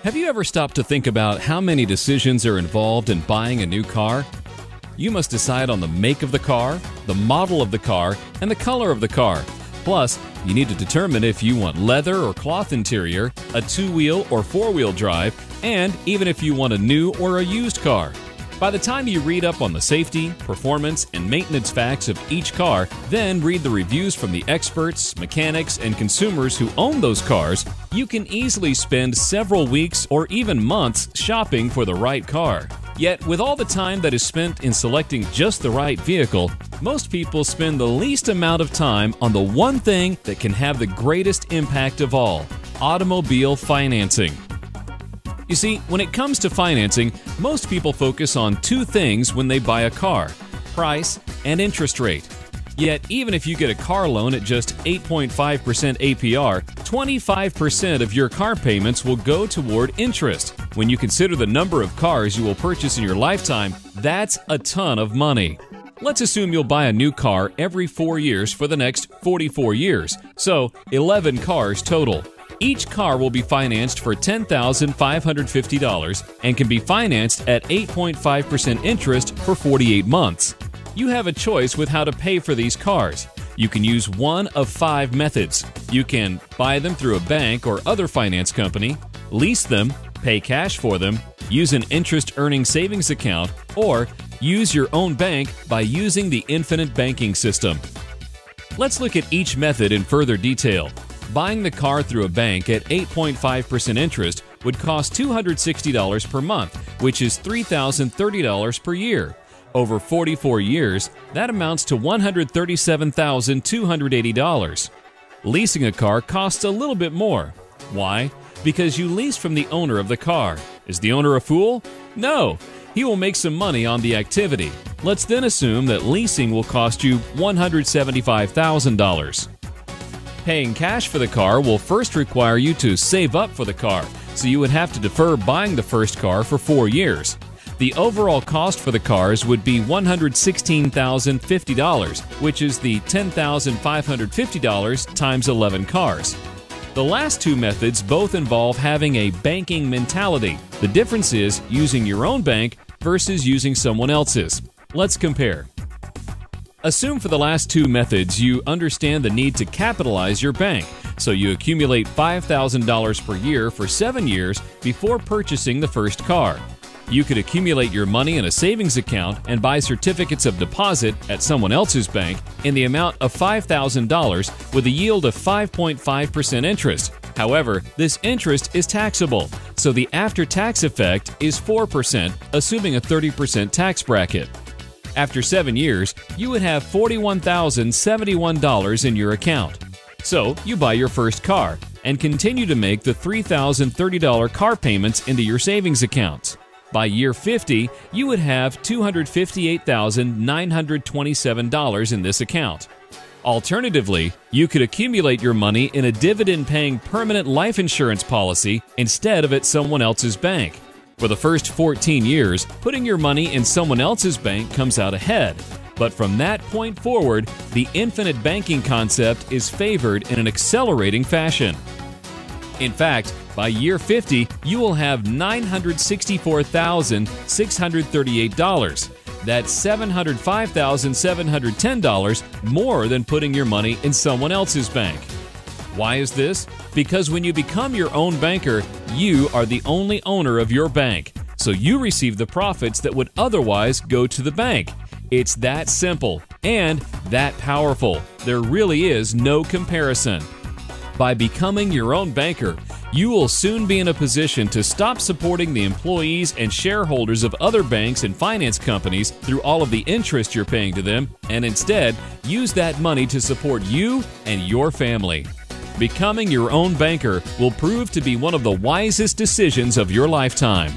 Have you ever stopped to think about how many decisions are involved in buying a new car? You must decide on the make of the car, the model of the car, and the color of the car. Plus, you need to determine if you want leather or cloth interior, a two-wheel or four-wheel drive, and even if you want a new or a used car. By the time you read up on the safety, performance, and maintenance facts of each car, then read the reviews from the experts, mechanics, and consumers who own those cars, you can easily spend several weeks or even months shopping for the right car. Yet, with all the time that is spent in selecting just the right vehicle, most people spend the least amount of time on the one thing that can have the greatest impact of all: automobile financing. You see, when it comes to financing, most people focus on two things when they buy a car: price and interest rate. Yet, even if you get a car loan at just 8.5% APR, 25% of your car payments will go toward interest. When you consider the number of cars you will purchase in your lifetime, that's a ton of money. Let's assume you'll buy a new car every 4 years for the next 44 years, so 11 cars total. Each car will be financed for $10,550 and can be financed at 8.5% interest for 48 months. You have a choice with how to pay for these cars. You can use one of 5 methods. You can buy them through a bank or other finance company, lease them, pay cash for them, use an interest-earning savings account, or use your own bank by using the infinite banking system. Let's look at each method in further detail. Buying the car through a bank at 8.5% interest would cost $260 per month, which is $3,030 per year. Over 44 years, that amounts to $137,280. Leasing a car costs a little bit more. Why? Because you lease from the owner of the car. Is the owner a fool? No! He will make some money on the activity. Let's then assume that leasing will cost you $175,000. Paying cash for the car will first require you to save up for the car, so you would have to defer buying the first car for 4 years. The overall cost for the cars would be $116,050, which is the $10,550 times 11 cars. The last two methods both involve having a banking mentality. The difference is using your own bank versus using someone else's. Let's compare. Assume for the last two methods you understand the need to capitalize your bank, so you accumulate $5,000 per year for 7 years before purchasing the first car. You could accumulate your money in a savings account and buy certificates of deposit at someone else's bank in the amount of $5,000 with a yield of 5.5% interest. However, this interest is taxable, so the after-tax effect is 4%, assuming a 30% tax bracket. After 7 years, you would have $41,071 in your account. So, you buy your first car and continue to make the $3,030 car payments into your savings accounts. By year 50, you would have $258,927 in this account. Alternatively, you could accumulate your money in a dividend-paying permanent life insurance policy instead of at someone else's bank. For the first 14 years, putting your money in someone else's bank comes out ahead. But from that point forward, the infinite banking concept is favored in an accelerating fashion. In fact, by year 50, you will have $964,638. That's $705,710 more than putting your money in someone else's bank. Why is this? Because when you become your own banker, you are the only owner of your bank, so you receive the profits that would otherwise go to the bank. It's that simple and that powerful. There really is no comparison. By becoming your own banker, you will soon be in a position to stop supporting the employees and shareholders of other banks and finance companies through all of the interest you're paying to them, and instead use that money to support you and your family. Becoming your own banker will prove to be one of the wisest decisions of your lifetime.